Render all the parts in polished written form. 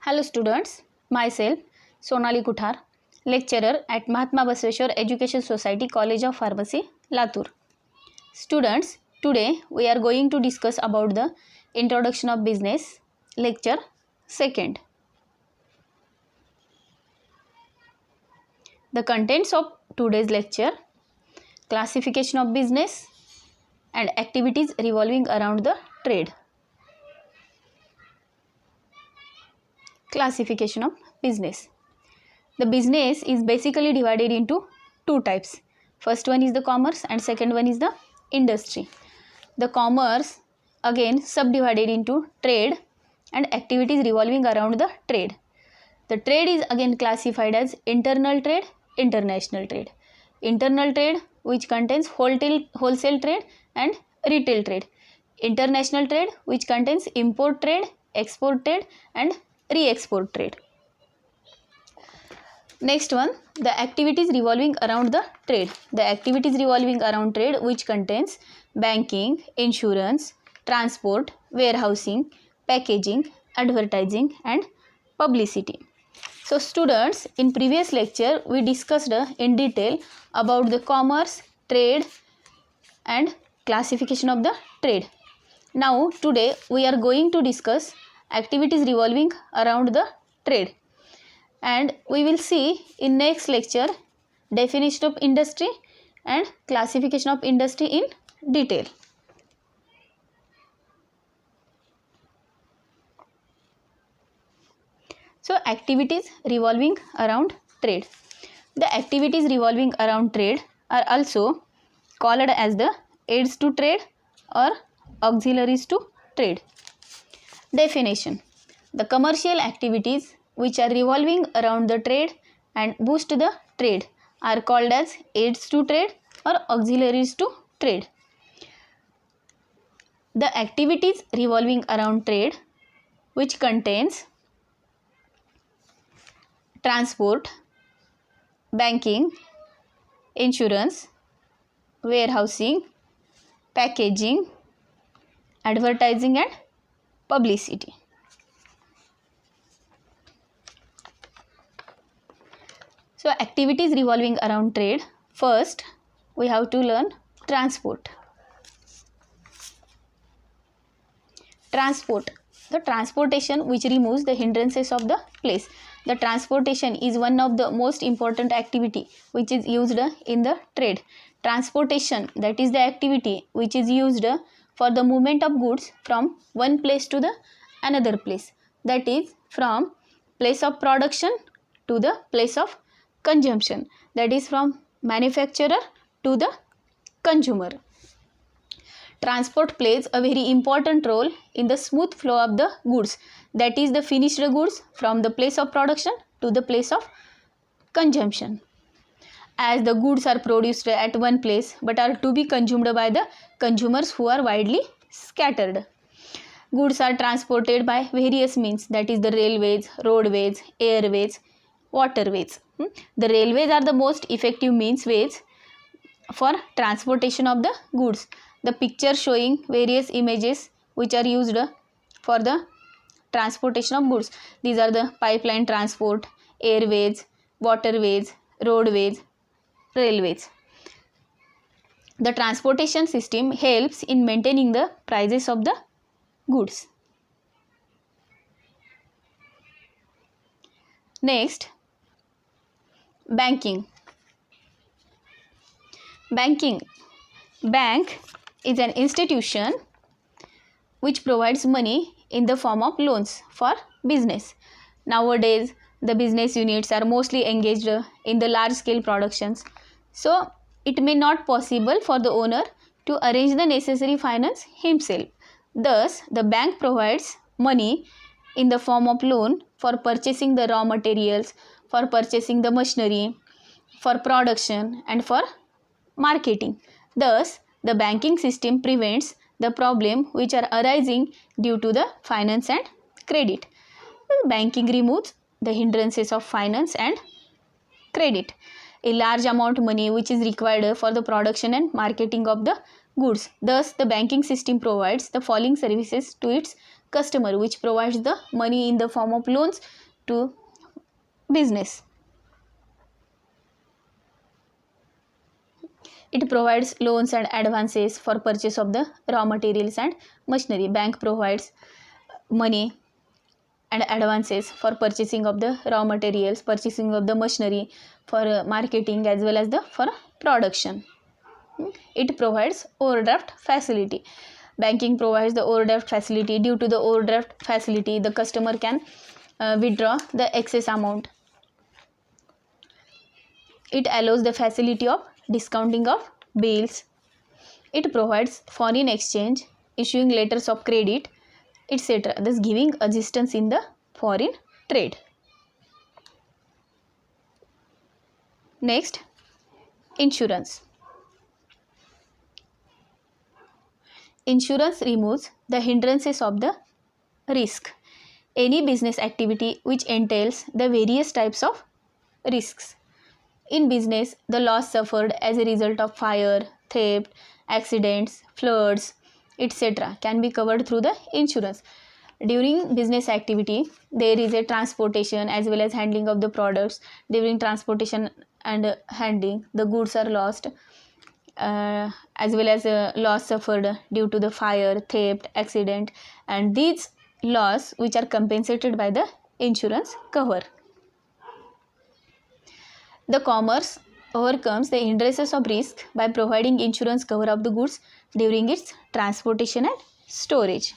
Hello students, myself Sonali Kuthar, lecturer at Mahatma Basveshwar Education Society, College of Pharmacy, Latur. Students, today we are going to discuss about the introduction of business, lecture 2nd. The contents of today's lecture: classification of business and activities revolving around the trade. Classification of business. The business is basically divided into two types. First one is the commerce and second one is the industry. The commerce again subdivided into trade and activities revolving around the trade. The trade is again classified as internal trade, international trade. Internal trade, which contains wholesale trade and retail trade. International trade, which contains import trade, export trade and re-export trade. Next one, the activities revolving around the trade. The activities revolving around trade, which contains banking, insurance, transport, warehousing, packaging, advertising and publicity. So students, in previous lecture we discussed in detail about the commerce, trade and classification of the trade. Now today we are going to discuss activities revolving around the trade, and we will see in next lecture definition of industry and classification of industry in detail. So activities revolving around trade. The activities revolving around trade are also called as the aids to trade or auxiliaries to trade. Definition: the commercial activities which are revolving around the trade and boost the trade are called as aids to trade or auxiliaries to trade. The activities revolving around trade, which contains transport, banking, insurance, warehousing, packaging, advertising and publicity. So activities revolving around trade. First we have to learn transport. Transport, the transportation which removes the hindrances of the place. The transportation is one of the most important activity which is used in the trade. Transportation, that is the activity which is used for the movement of goods from one place to the another place, that is from place of production to the place of consumption, that is from manufacturer to the consumer. Transport plays a very important role in the smooth flow of the goods, that is the finished goods from the place of production to the place of consumption. As the goods are produced at one place but are to be consumed by the consumers who are widely scattered. Goods are transported by various means, that is the railways, roadways, airways, waterways. The railways are the most effective ways for transportation of the goods. The picture showing various images which are used for the transportation of goods. These are the pipeline transport, airways, waterways, roadways, railways. The transportation system helps in maintaining the prices of the goods. Next, banking. Banking. Bank is an institution which provides money in the form of loans for business. Nowadays, the business units are mostly engaged in the large scale productions. So, it may not possible for the owner to arrange the necessary finance himself. Thus, the bank provides money in the form of loan for purchasing the raw materials, for purchasing the machinery, for production and for marketing. Thus, the banking system prevents the problem which are arising due to the finance and credit. Banking removes the hindrances of finance and credit. A large amount of money which is required for the production and marketing of the goods. Thus, the banking system provides the following services to its customer, which provides the money in the form of loans to business. It provides loans and advances for purchase of the raw materials and machinery. Bank provides money and advances for purchasing of the raw materials, purchasing of the machinery, for marketing as well as the for production. It provides overdraft facility. Banking provides the overdraft facility. Due to the overdraft facility, the customer can withdraw the excess amount. It allows the facility of discounting of bills. It provides foreign exchange, issuing letters of credit, etc., thus giving assistance in the foreign trade. Next, insurance. Insurance removes the hindrances of the risk. Any business activity which entails the various types of risks. In business, the loss suffered as a result of fire, theft, accidents, floods, etc. can be covered through the insurance. During business activity, there is a transportation as well as handling of the products. During transportation and handling, the goods are lost, as well as loss suffered due to the fire, theft, accident, and these loss which are compensated by the insurance cover. The commerce overcomes the hindrances of risk by providing insurance cover of the goods during its transportation and storage.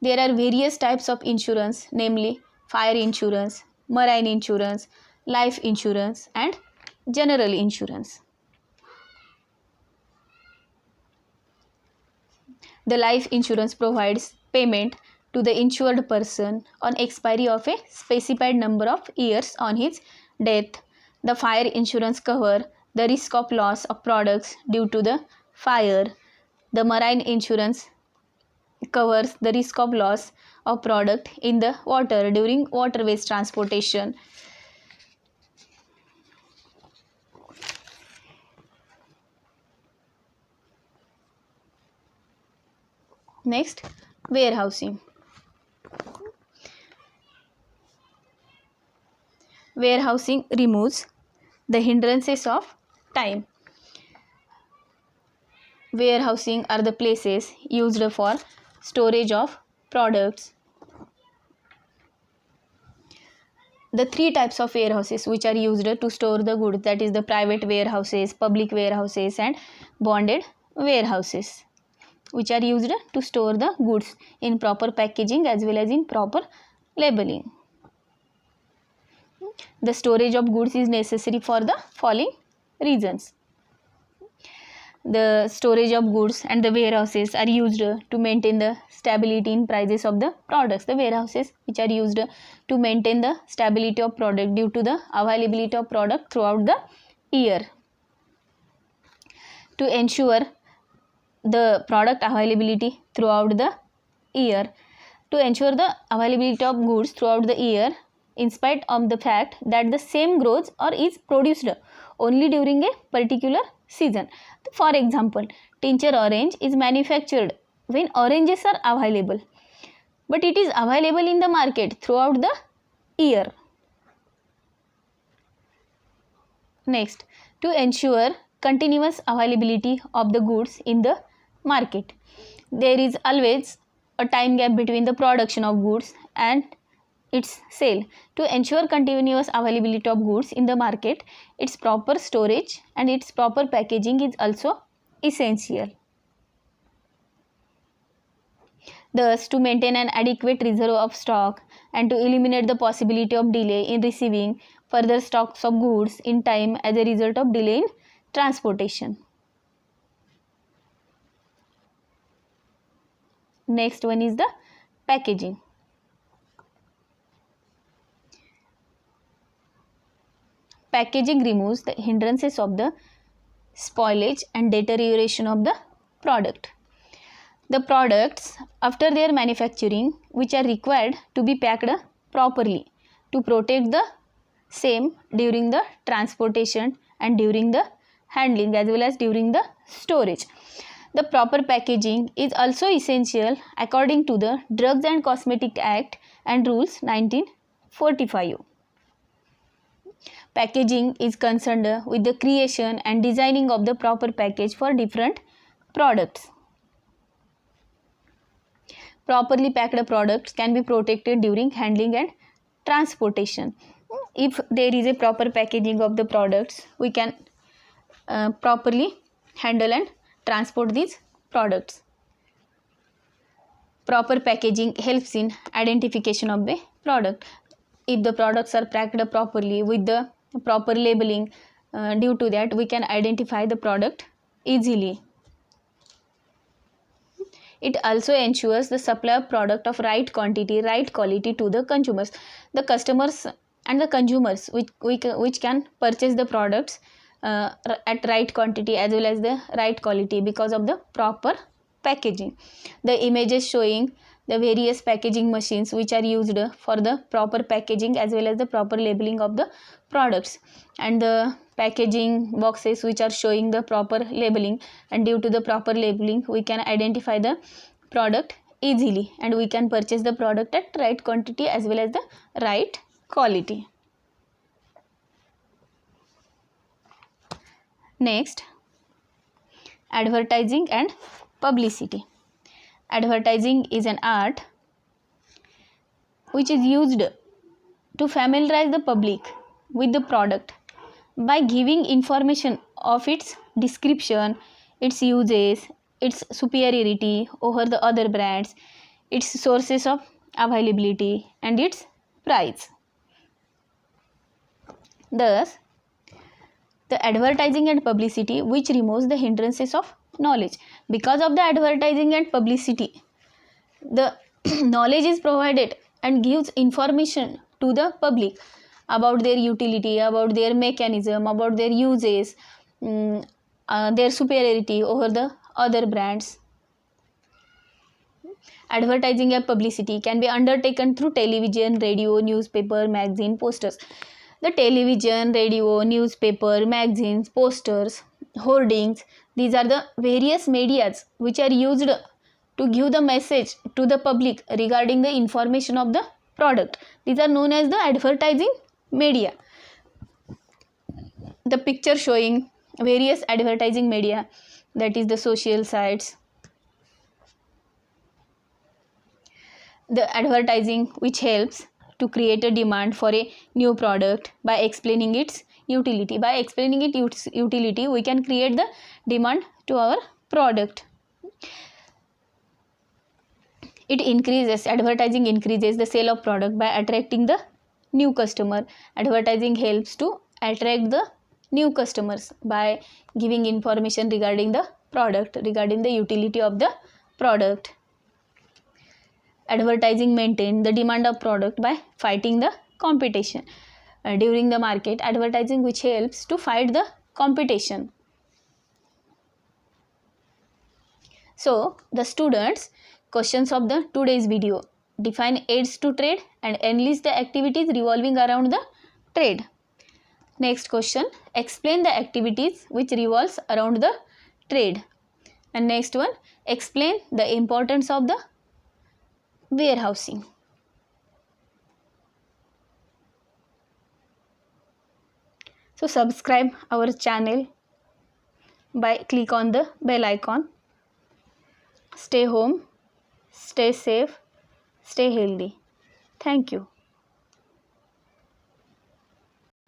There are various types of insurance, namely fire insurance, marine insurance, life insurance, and general insurance. The life insurance provides payment to the insured person on expiry of a specified number of years on his death. The fire insurance covers the risk of loss of products due to the fire. The marine insurance covers the risk of loss of product in the water during waterways transportation. Next, warehousing. Warehousing removes the hindrances of time. Warehousing are the places used for storage of products. The three types of warehouses which are used to store the goods, that is the private warehouses, public warehouses, and bonded warehouses, which are used to store the goods in proper packaging as well as in proper labeling. The storage of goods is necessary for the following reasons. The storage of goods and the warehouses are used to maintain the stability in prices of the products. The warehouses which are used to maintain the stability of product due to the availability of product throughout the year. To ensure the product availability throughout the year. To ensure the availability of goods throughout the year, in spite of the fact that the same grows or is produced only during a particular season. For example, tincture orange is manufactured when oranges are available, but it is available in the market throughout the year. Next, to ensure continuous availability of the goods in the market, there is always a time gap between the production of goods and its sale. To ensure continuous availability of goods in the market, its proper storage and its proper packaging is also essential. Thus, to maintain an adequate reserve of stock and to eliminate the possibility of delay in receiving further stocks of goods in time as a result of delay in transportation. Next one is the packaging. Packaging removes the hindrances of the spoilage and deterioration of the product. The products after their manufacturing which are required to be packed properly to protect the same during the transportation and during the handling as well as during the storage. The proper packaging is also essential according to the Drugs and Cosmetic Act and Rules 1945. Packaging is concerned with the creation and designing of the proper package for different products. Properly packed products can be protected during handling and transportation. If there is a proper packaging of the products, we can properly handle and transport these products. Proper packaging helps in identification of the product. If the products are packed properly with the proper labeling, due to that we can identify the product easily. It also ensures the supply of product of right quantity, right quality to the consumers. The customers and the consumers which can purchase the products at right quantity as well as the right quality because of the proper packaging. The images showing the various packaging machines which are used for the proper packaging as well as the proper labeling of the products, and the packaging boxes which are showing the proper labeling, and due to the proper labeling we can identify the product easily and we can purchase the product at right quantity as well as the right quality. Next, advertising and publicity. Advertising is an art which is used to familiarize the public with the product by giving information of its description, its uses, its superiority over the other brands, its sources of availability and its price. Thus, the advertising and publicity which removes the hindrances of knowledge. Because of the advertising and publicity, the knowledge is provided and gives information to the public about their utility, about their mechanism, about their uses, their superiority over the other brands. Advertising and publicity can be undertaken through television, radio, newspaper, magazine, posters. The television, radio, newspaper, magazines, posters, hoardings, these are the various medias which are used to give the message to the public regarding the information of the product. These are known as the advertising media. The picture showing various advertising media, that is the social sites. The advertising which helps to create a demand for a new product by explaining its utility. By explaining its utility, we can create the demand to our product. Advertising increases the sale of product by attracting the new customer. Advertising helps to attract the new customers by giving information regarding the product, regarding the utility of the product. Advertising maintains the demand of product by fighting the competition. During the market, advertising which helps to fight the competition. So, the students, questions of the today's video: define aids to trade and enlist the activities revolving around the trade. Next question: explain the activities which revolves around the trade. And next one: explain the importance of the warehousing. So subscribe our channel by click on the bell icon. Stay home, stay safe, stay healthy. Thank you.